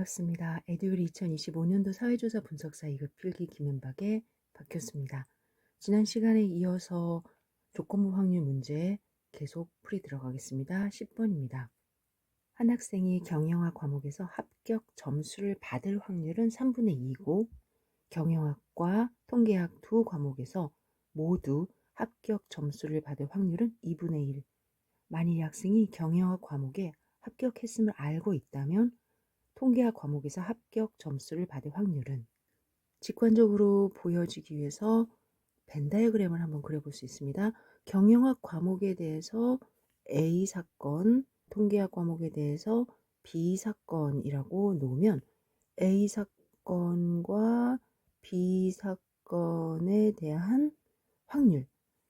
반갑습니다. 에듀윌 2025년도 사회조사 분석사 2급 필기 김은박의 박효수입니다. 지난 시간에 이어서 조건부 확률 문제 계속 풀이 들어가겠습니다. 10번입니다. 한 학생이 경영학 과목에서 합격 점수를 받을 확률은 3분의 2이고 경영학과 통계학 두 과목에서 모두 합격 점수를 받을 확률은 2분의 1. 만일 이 학생이 경영학 과목에 합격했음을 알고 있다면 통계학 과목에서 합격 점수를 받을 확률은, 직관적으로 보여지기 위해서 벤 다이어그램을 한번 그려볼 수 있습니다. 경영학 과목에 대해서 A 사건, 통계학 과목에 대해서 B 사건이라고 놓으면 A 사건과 B 사건에 대한 확률,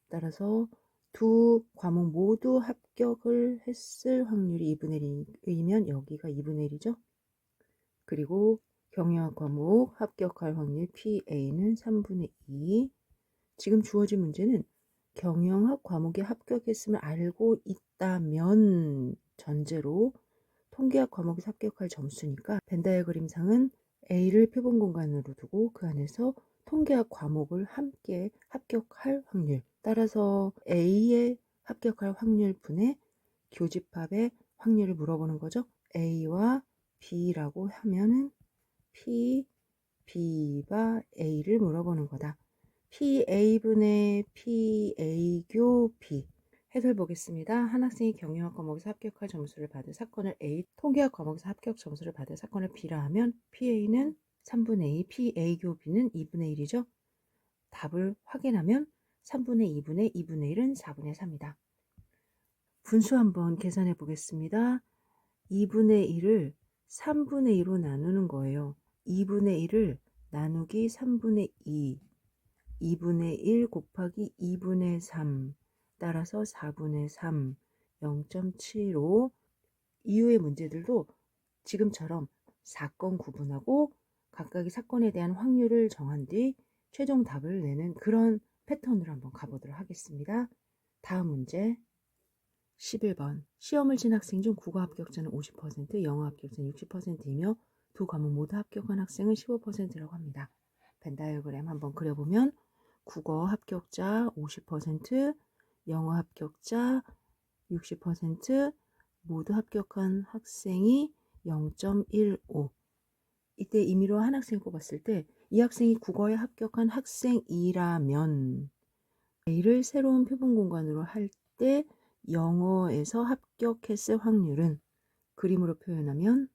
따라서 두 과목 모두 합격을 했을 확률이 2분의 1이면 여기가 2분의 1이죠. 그리고 경영학 과목 합격할 확률 PA는 3분의 2. 지금 주어진 문제는 경영학 과목에 합격했음을 알고 있다면 전제로 통계학 과목에서 합격할 점수니까 벤 다이어그램상은 A를 표본 공간으로 두고 그 안에서 통계학 과목을 함께 합격할 확률, 따라서 A의 합격할 확률 분의 교집합의 확률을 물어보는 거죠. A와 B라고 하면은 P, B가 A를 물어보는 거다. PA분의 PA 교 B. 해설 보겠습니다. 한 학생이 경영학 과목에서 합격할 점수를 받을 사건을 A, 통계학 과목에서 합격 점수를 받을 사건을 B라 하면 PA는 3분의 2, PA 교 B는 2분의 1이죠. 답을 확인하면 3분의 2분의 2분의 1은 4분의 3이다. 분수 한번 계산해 보겠습니다. 2분의 1을 3분의 2로 나누는 거예요. 2분의 1을 나누기 3분의 2, 2분의 1 곱하기 2분의 3, 따라서 4분의 3, 0.75. 이후의 문제들도 지금처럼 사건 구분하고 각각의 사건에 대한 확률을 정한 뒤 최종 답을 내는 그런 패턴으로 한번 가보도록 하겠습니다. 다음 문제 11번. 시험을 친 학생 중 국어 합격자는 50%, 영어 합격자는 60%이며 두 과목 모두 합격한 학생은 15%라고 합니다. 벤 다이어그램 한번 그려보면 국어 합격자 50%, 영어 합격자 60%, 모두 합격한 학생이 0.15. 이때 임의로 한 학생을 뽑았을 때 이 학생이 국어에 합격한 학생이라면 A를 새로운 표본 공간으로 할 때 영어에서 합격했을 확률은, 그림으로 표현하면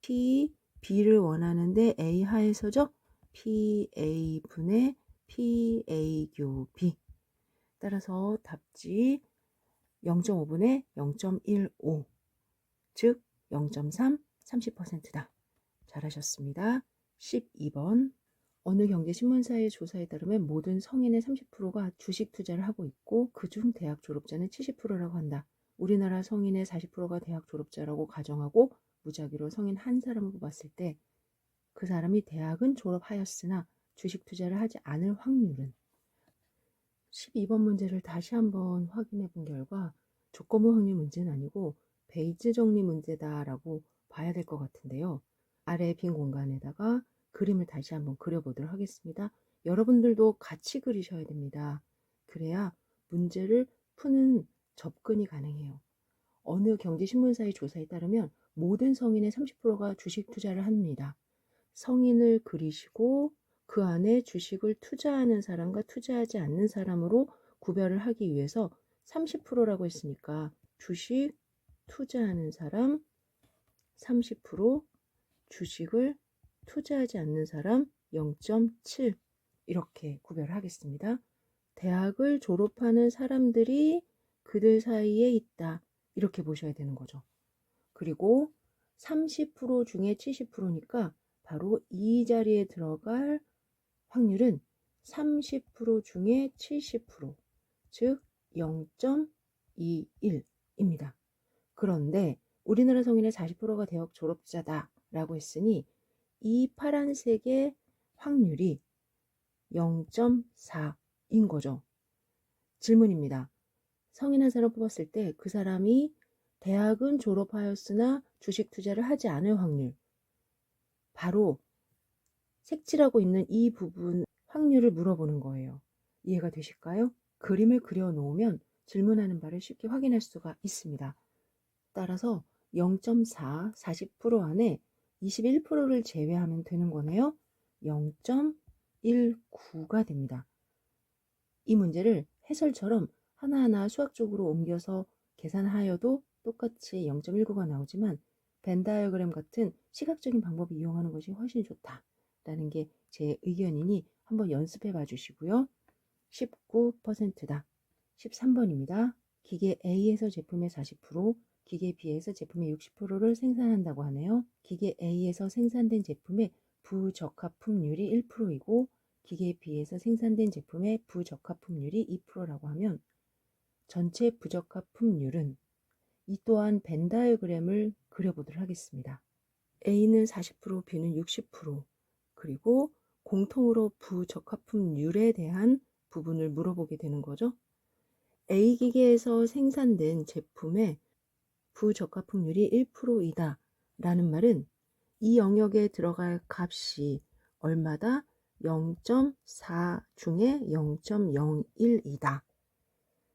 P, B를 원하는데 A 하에서죠. PA분의 PA 교 B. 따라서 답지 0.5분의 0.15, 즉 0.3, 30%다. 잘하셨습니다. 12번. 어느 경제신문사의 조사에 따르면 모든 성인의 30%가 주식 투자를 하고 있고 그중 대학 졸업자는 70%라고 한다. 우리나라 성인의 40%가 대학 졸업자라고 가정하고 무작위로 성인 한 사람을 뽑았을 때 그 사람이 대학은 졸업하였으나 주식 투자를 하지 않을 확률은, 12번 문제를 다시 한번 확인해 본 결과 조건부 확률 문제는 아니고 베이지 정리 문제다라고 봐야 될 것 같은데요. 아래 빈 공간에다가 그림을 다시 한번 그려보도록 하겠습니다. 여러분들도 같이 그리셔야 됩니다. 그래야 문제를 푸는 접근이 가능해요. 어느 경제신문사의 조사에 따르면 모든 성인의 30%가 주식 투자를 합니다. 성인을 그리시고 그 안에 주식을 투자하는 사람과 투자하지 않는 사람으로 구별을 하기 위해서 30%라고 했으니까 주식 투자하는 사람 30%, 주식을 투자하지 않는 사람 0.7, 이렇게 구별을 하겠습니다. 대학을 졸업하는 사람들이 그들 사이에 있다, 이렇게 보셔야 되는 거죠. 그리고 30% 중에 70%니까 바로 이 자리에 들어갈 확률은 30% 중에 70%, 즉 0.21입니다. 그런데 우리나라 성인의 40%가 대학 졸업자다라고 했으니 이 파란색의 확률이 0.4인 거죠. 질문입니다. 성인 한 사람 뽑았을 때 그 사람이 대학은 졸업하였으나 주식 투자를 하지 않을 확률, 바로 색칠하고 있는 이 부분 확률을 물어보는 거예요. 이해가 되실까요? 그림을 그려 놓으면 질문하는 바를 쉽게 확인할 수가 있습니다. 따라서 0.4, 40% 안에 21%를 제외하면 되는 거네요. 0.19가 됩니다. 이 문제를 해설처럼 하나하나 수학적으로 옮겨서 계산하여도 똑같이 0.19가 나오지만 벤 다이어그램 같은 시각적인 방법을 이용하는 것이 훨씬 좋다라는 게 제 의견이니 한번 연습해 봐 주시고요. 19%다. 13번입니다. 기계 A에서 제품의 40%, 기계 B에서 제품의 60%를 생산한다고 하네요. 기계 A에서 생산된 제품의 부적합품률이 1%이고 기계 B에서 생산된 제품의 부적합품률이 2%라고 하면 전체 부적합품률은 이 또한 벤 다이어그램을 그려보도록 하겠습니다. A는 40%, B는 60%, 그리고 공통으로 부적합품률에 대한 부분을 물어보게 되는 거죠. A 기계에서 생산된 제품의 부적합품률이 1%이다 라는 말은 이 영역에 들어갈 값이 얼마다? 0.4 중에 0.01이다.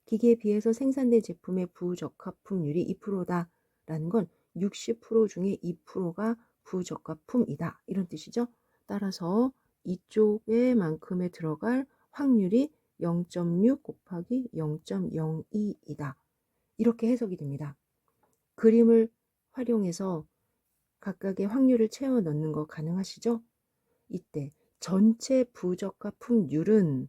기계에 비해서 생산된 제품의 부적합품률이 2%다 라는 건 60% 중에 2%가 부적합품이다 이런 뜻이죠. 따라서 이쪽에 만큼에 들어갈 확률이 0.6 곱하기 0.02이다. 이렇게 해석이 됩니다. 그림을 활용해서 각각의 확률을 채워 넣는 거 가능하시죠? 이때 전체 부적합품률은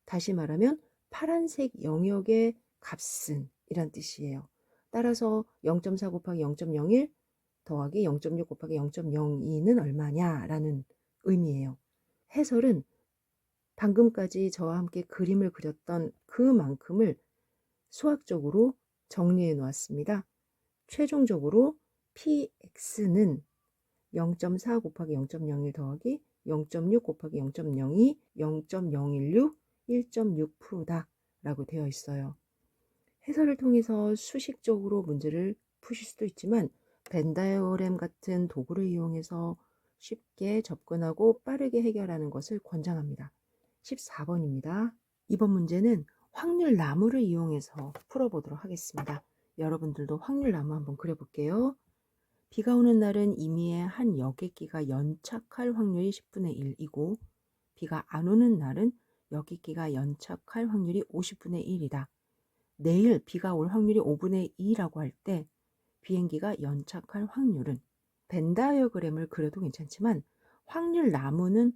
다시 말하면 파란색 영역의 값은 이란 뜻이에요. 따라서 0.4 곱하기 0.01 더하기 0.6 곱하기 0.02는 얼마냐라는 의미예요. 해설은 방금까지 저와 함께 그림을 그렸던 그만큼을 수학적으로 정리해 놓았습니다. 최종적으로 px는 0.4 곱하기 0.01 더하기 0.6 곱하기 0.02, 0.016, 1.6%다 라고 되어 있어요. 해설을 통해서 수식적으로 문제를 푸실 수도 있지만 벤 다이어그램 같은 도구를 이용해서 쉽게 접근하고 빠르게 해결하는 것을 권장합니다. 14번입니다. 이번 문제는 확률 나무를 이용해서 풀어보도록 하겠습니다. 여러분들도 확률 나무 한번 그려볼게요. 비가 오는 날은 임의의 한 여객기가 연착할 확률이 10분의 1이고 비가 안 오는 날은 여객기가 연착할 확률이 50분의 1이다. 내일 비가 올 확률이 5분의 2라고 할 때 비행기가 연착할 확률은 벤 다이어그램을 그려도 괜찮지만 확률 나무는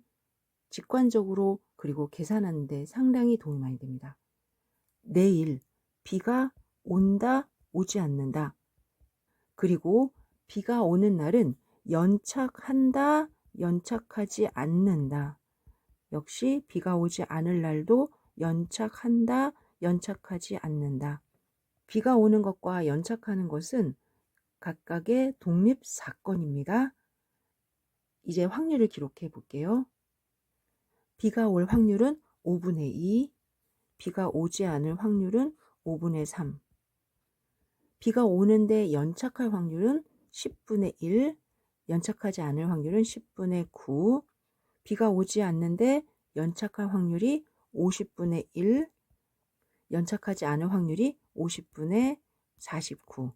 직관적으로 그리고 계산하는 데 상당히 도움이 많이 됩니다. 내일 비가 온다, 오지 않는다. 그리고 비가 오는 날은 연착한다, 연착하지 않는다. 역시 비가 오지 않을 날도 연착한다, 연착하지 않는다. 비가 오는 것과 연착하는 것은 각각의 독립 사건입니다. 이제 확률을 기록해 볼게요. 비가 올 확률은 5분의 2, 비가 오지 않을 확률은 5분의 3, 비가 오는데 연착할 확률은 10분의 1, 연착하지 않을 확률은 10분의 9, 비가 오지 않는데 연착할 확률이 50분의 1, 연착하지 않을 확률이 50분의 49.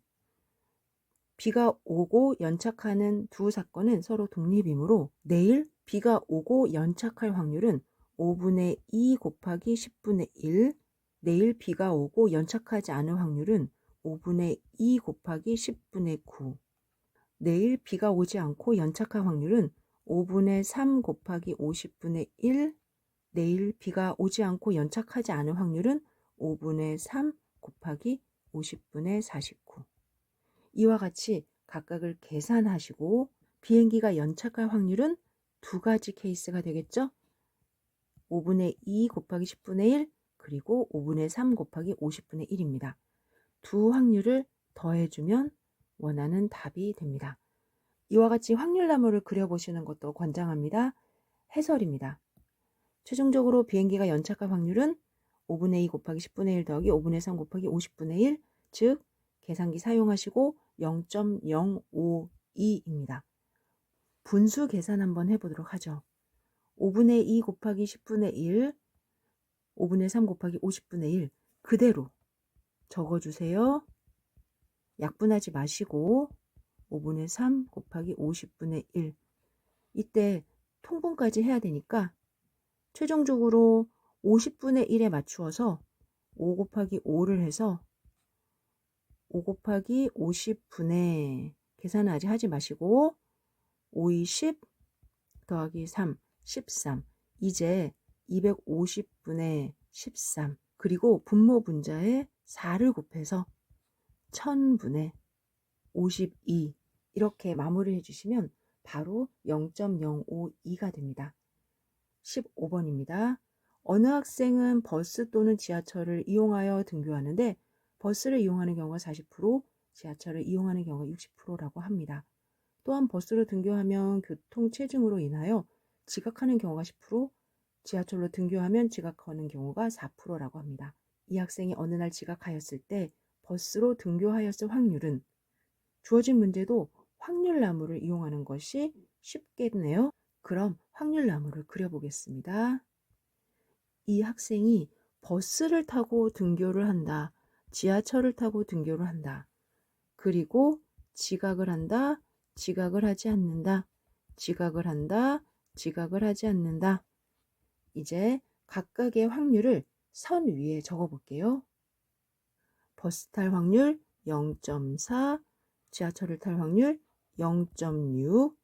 비가 오고 연착하는 두 사건은 서로 독립이므로 내일 비가 오고 연착할 확률은 5분의 2 곱하기 10분의 1, 내일 비가 오고 연착하지 않을 확률은 5분의 2 곱하기 10분의 9. 내일 비가 오지 않고 연착할 확률은 5분의 3 곱하기 50분의 1. 내일 비가 오지 않고 연착하지 않을 확률은 5분의 3 곱하기 50분의 49. 이와 같이 각각을 계산하시고 비행기가 연착할 확률은 두 가지 케이스가 되겠죠. 5분의 2 곱하기 10분의 1 그리고 5분의 3 곱하기 50분의 1입니다. 두 확률을 더해주면 원하는 답이 됩니다. 이와 같이 확률나무를 그려보시는 것도 권장합니다. 해설입니다. 최종적으로 비행기가 연착할 확률은 5분의 2 곱하기 10분의 1 더하기 5분의 3 곱하기 50분의 1, 즉 계산기 사용하시고 0.052입니다. 분수 계산 한번 해보도록 하죠. 5분의 2 곱하기 10분의 1, 5분의 3 곱하기 50분의 1 그대로 적어주세요. 약분하지 마시고 5분의 3 곱하기 50분의 1 이때 통분까지 해야 되니까 최종적으로 50분의 1에 맞추어서 5 곱하기 5를 해서 5 곱하기 50분의 계산은 아직 하지 마시고 5이 10 더하기 3 13 이제 250분의 13 그리고 분모 분자에 4를 곱해서 1000분의 52 이렇게 마무리해 주시면 바로 0.052가 됩니다. 15번입니다. 어느 학생은 버스 또는 지하철을 이용하여 등교하는데 버스를 이용하는 경우가 40%, 지하철을 이용하는 경우가 60%라고 합니다. 또한 버스로 등교하면 교통체증으로 인하여 지각하는 경우가 10%, 지하철로 등교하면 지각하는 경우가 4%라고 합니다. 이 학생이 어느 날 지각하였을 때 버스로 등교하였을 확률은 주어진 문제도 확률나무를 이용하는 것이 쉽겠네요. 그럼 확률나무를 그려보겠습니다. 이 학생이 버스를 타고 등교를 한다. 지하철을 타고 등교를 한다. 그리고 지각을 한다. 지각을 하지 않는다. 지각을 한다. 지각을 하지 않는다. 이제 각각의 확률을 선 위에 적어 볼게요. 버스 탈 확률 0.4, 지하철을 탈 확률 0.6,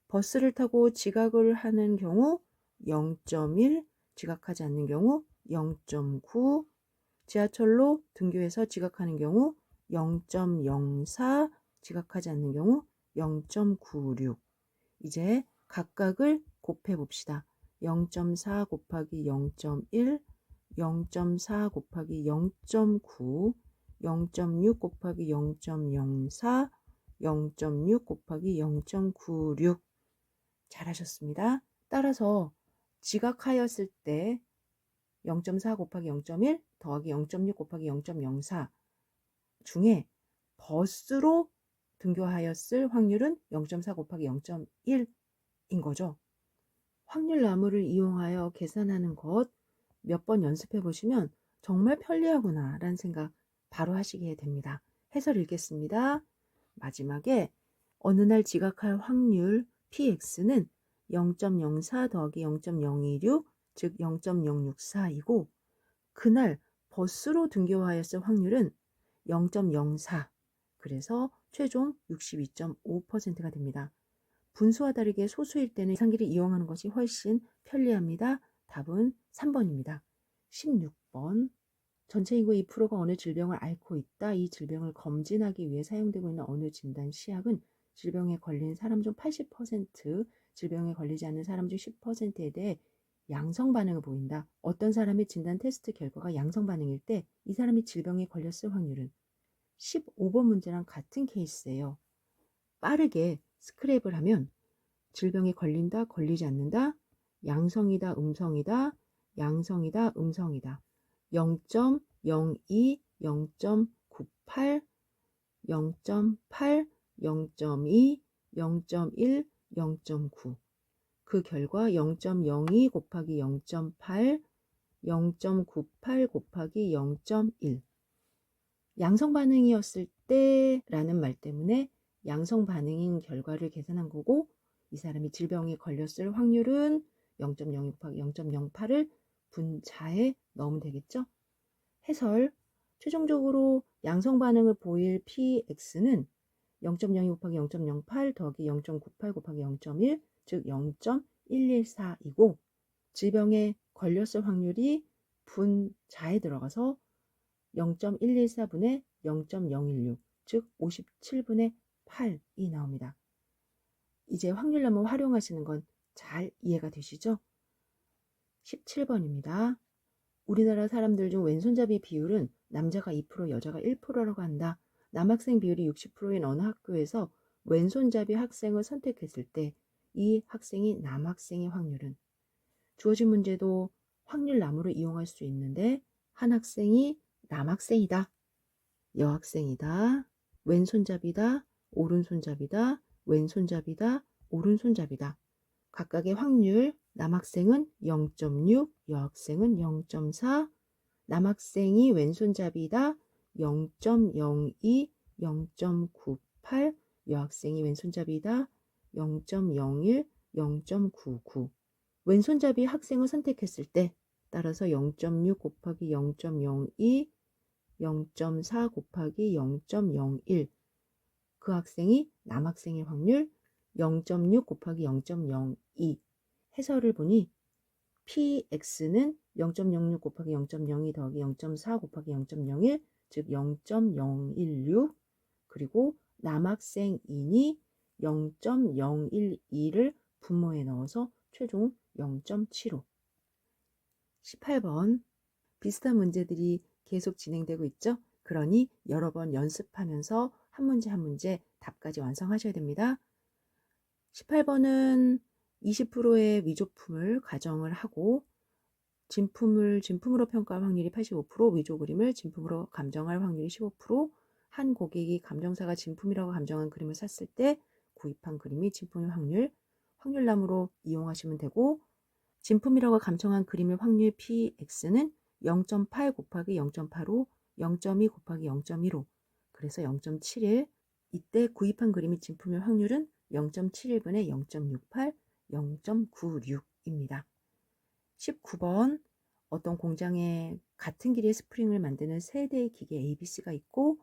버스를 타고 지각을 하는 경우 0.1, 지각하지 않는 경우 0.9, 지하철로 등교해서 지각하는 경우 0.04, 지각하지 않는 경우 0.96. 이제 각각을 곱해 봅시다. 0.4 곱하기 0.1, 0.4 곱하기 0.9, 0.6 곱하기 0.04, 0.6 곱하기 0.96. 잘하셨습니다. 따라서 지각하였을 때 0.4 곱하기 0.1 더하기 0.6 곱하기 0.04 중에 버스로 등교하였을 확률은 0.4 곱하기 0.1인 거죠. 확률나무를 이용하여 계산하는 것 몇 번 연습해 보시면 정말 편리하구나 라는 생각 바로 하시게 됩니다. 해설 읽겠습니다. 마지막에 어느 날 지각할 확률 px는 0.04 더하기 0.026 즉 0.064이고 그날 버스로 등교하였을 확률은 0.04 그래서 최종 62.5%가 됩니다. 분수와 다르게 소수일 때는 계산기를 이용하는 것이 훨씬 편리합니다. 답은 3번입니다. 16번 전체 인구 2%가 어느 질병을 앓고 있다. 이 질병을 검진하기 위해 사용되고 있는 어느 진단 시약은 질병에 걸린 사람 중 80%, 질병에 걸리지 않는 사람 중 10%에 대해 양성 반응을 보인다. 어떤 사람의 진단 테스트 결과가 양성 반응일 때 이 사람이 질병에 걸렸을 확률은 15번 문제랑 같은 케이스예요. 빠르게 스크랩을 하면 질병에 걸린다, 걸리지 않는다, 양성이다, 음성이다, 양성이다, 음성이다. 0.02, 0.98, 0.8, 0.2, 0.1, 0.9. 그 결과 0.02 곱하기 0.8, 0.98 곱하기 0.1. 양성 반응이었을 때라는 말 때문에 양성 반응인 결과를 계산한 거고 이 사람이 질병에 걸렸을 확률은 0.02 곱하기 0.08을 분자에 넣으면 되겠죠. 해설 최종적으로 양성 반응을 보일 px는 0.02 곱하기 0.08 더하기 0.98 곱하기 0.1 즉 0.114이고 질병에 걸렸을 확률이 분자에 들어가서 0.114분의 0.016 즉 57분의 8이 나옵니다. 이제 확률나무 활용하시는 건 잘 이해가 되시죠? 17번입니다. 우리나라 사람들 중 왼손잡이 비율은 남자가 2% 여자가 1%라고 한다. 남학생 비율이 60%인 어느 학교에서 왼손잡이 학생을 선택했을 때 이 학생이 남학생의 확률은 주어진 문제도 확률나무를 이용할 수 있는데 한 학생이 남학생이다. 여학생이다. 왼손잡이다. 오른손잡이다. 왼손잡이다. 오른손잡이다. 각각의 확률, 남학생은 0.6, 여학생은 0.4, 남학생이 왼손잡이다 0.02, 0.98, 여학생이 왼손잡이다 0.01, 0.99. 왼손잡이 학생을 선택했을 때 따라서 0.6 곱하기 0.02, 0.4 곱하기 0.01. 그 학생이 남학생의 확률 0.6 곱하기 0.02. 해설을 보니 px는 0.06 곱하기 0.02 더하기 0.4 곱하기 0.01, 즉 0.016. 그리고 남학생이니 0.012를 분모에 넣어서 최종 0.75. 18번. 비슷한 문제들이 계속 진행되고 있죠. 그러니 여러 번 연습하면서 한 문제 한 문제 답까지 완성하셔야 됩니다. 18번은 20%의 위조품을 가정을 하고 진품을 진품으로 평가할 확률이 85%, 위조 그림을 진품으로 감정할 확률이 15%, 한 고객이 감정사가 진품이라고 감정한 그림을 샀을 때 구입한 그림이 진품일 확률, 확률남으로 이용하시면 되고, 진품이라고 감정한 그림의 확률 px는 0.8 곱하기 0.85, 0.2 곱하기 0.15, 그래서 0.71. 이때 구입한 그림이 진품일 확률은 0.71분의 0.68, 0.96입니다. 19번. 어떤 공장에 같은 길이의 스프링을 만드는 세 대의 기계 ABC가 있고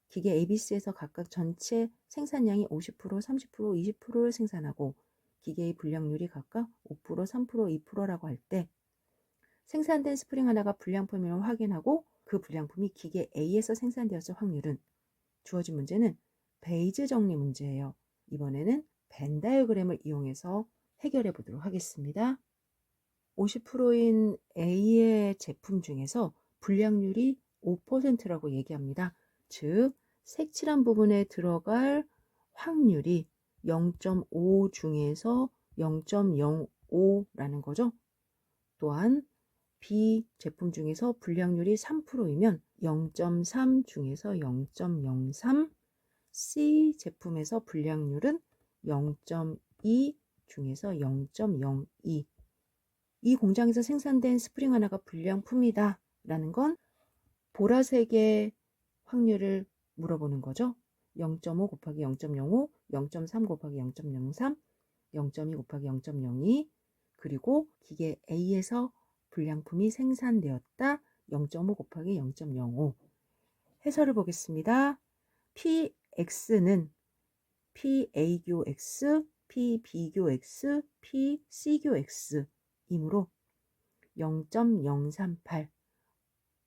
기계 ABC에서 각각 전체 생산량이 50%, 30%, 20%를 생산하고 기계의 불량률이 각각 5%, 3%, 2%라고 할 때 생산된 스프링 하나가 불량품임을 확인하고 그 불량품이 기계 A에서 생산되었을 확률은, 주어진 문제는 베이즈 정리 문제예요. 이번에는 벤 다이어그램을 이용해서 해결해 보도록 하겠습니다. 50%인 A의 제품 중에서 불량률이 5%라고 얘기합니다. 즉, 색칠한 부분에 들어갈 확률이 0.5 중에서 0.05라는 거죠. 또한 B 제품 중에서 불량률이 3%이면 0.3 중에서 0.03, C 제품에서 불량률은 0.2 중에서 0.02. 이 공장에서 생산된 스프링 하나가 불량품이다 라는 건 보라색의 확률을 물어보는 거죠. 0.5 곱하기 0.05, 0.3 곱하기 0.03, 0.2 곱하기 0.02, 그리고 기계 A에서 불량품이 생산되었다 0.5 곱하기 0.05. 해설을 보겠습니다. PX는 PA교 X, PB교 X, PC교 X 이므로 0.038.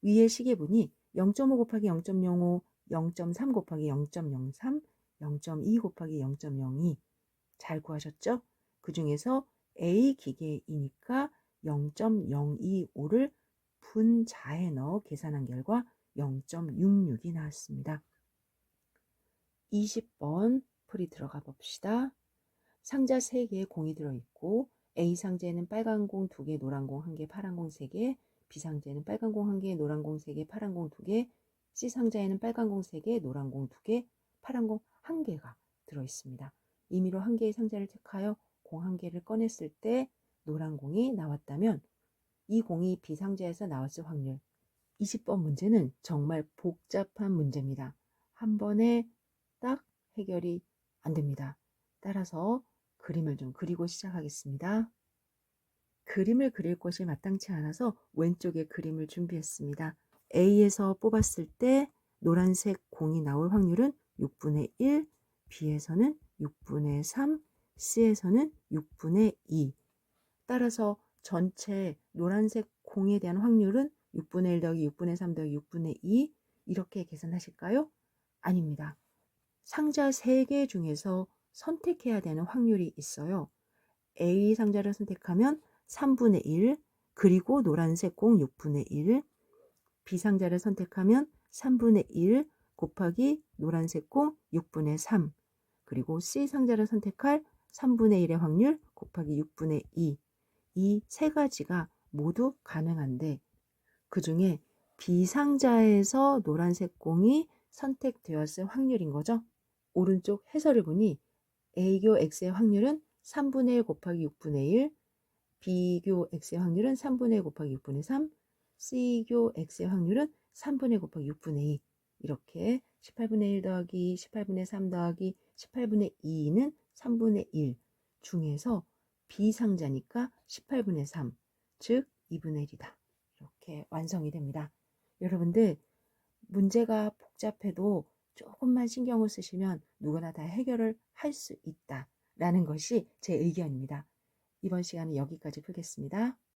위의 시계분이 0.5 곱하기 0.05, 0.3 곱하기 0.03, 0.2 곱하기 0.02. 잘 구하셨죠? 그 중에서 A 기계이니까 0.025를 분자에 넣어 계산한 결과 0.66이 나왔습니다. 20번 풀이 들어가 봅시다. 상자 3개에 공이 들어있고 A 상자에는 빨간 공 2개, 노란 공 1개, 파란 공 3개, B 상자에는 빨간 공 1개, 노란 공 3개, 파란 공 2개, C 상자에는 빨간 공 3개, 노란 공 2개, 파란 공 1개가 들어있습니다. 임의로 1개의 상자를 택하여 공 1개를 꺼냈을 때 노란 공이 나왔다면 이 공이 B 상자에서 나왔을 확률. 20번 문제는 정말 복잡한 문제입니다. 한 번에 딱 해결이 안 됩니다. 따라서 그림을 좀 그리고 시작하겠습니다. 그림을 그릴 곳이 마땅치 않아서 왼쪽에 그림을 준비했습니다. A에서 뽑았을 때 노란색 공이 나올 확률은 6분의 1, B에서는 6분의 3, C에서는 6분의 2. 따라서 전체 노란색 공에 대한 확률은 6분의 1 더하기 6분의 3 더하기 6분의 2 이렇게 계산하실까요? 아닙니다. 상자 3개 중에서 선택해야 되는 확률이 있어요. A 상자를 선택하면 3분의 1, 그리고 노란색 공 6분의 1, B 상자를 선택하면 3분의 1 곱하기 노란색 공 6분의 3, 그리고 C 상자를 선택할 3분의 1의 확률 곱하기 6분의 2. 이 세 가지가 모두 가능한데 그 중에 B 상자에서 노란색 공이 선택되었을 확률인 거죠. 오른쪽 해설을 보니 A교 X의 확률은 3분의 1 곱하기 6분의 1, B교 X의 확률은 3분의 1 곱하기 6분의 3, C교 X의 확률은 3분의 1 곱하기 6분의 2. 이렇게 18분의 1 더하기 18분의 3 더하기 18분의 2는 3분의 1 중에서 비상자니까 18분의 3, 즉 2분의 1이다. 이렇게 완성이 됩니다. 여러분들 문제가 복잡해도 조금만 신경을 쓰시면 누구나 다 해결을 할 수 있다라는 것이 제 의견입니다. 이번 시간은 여기까지 풀겠습니다.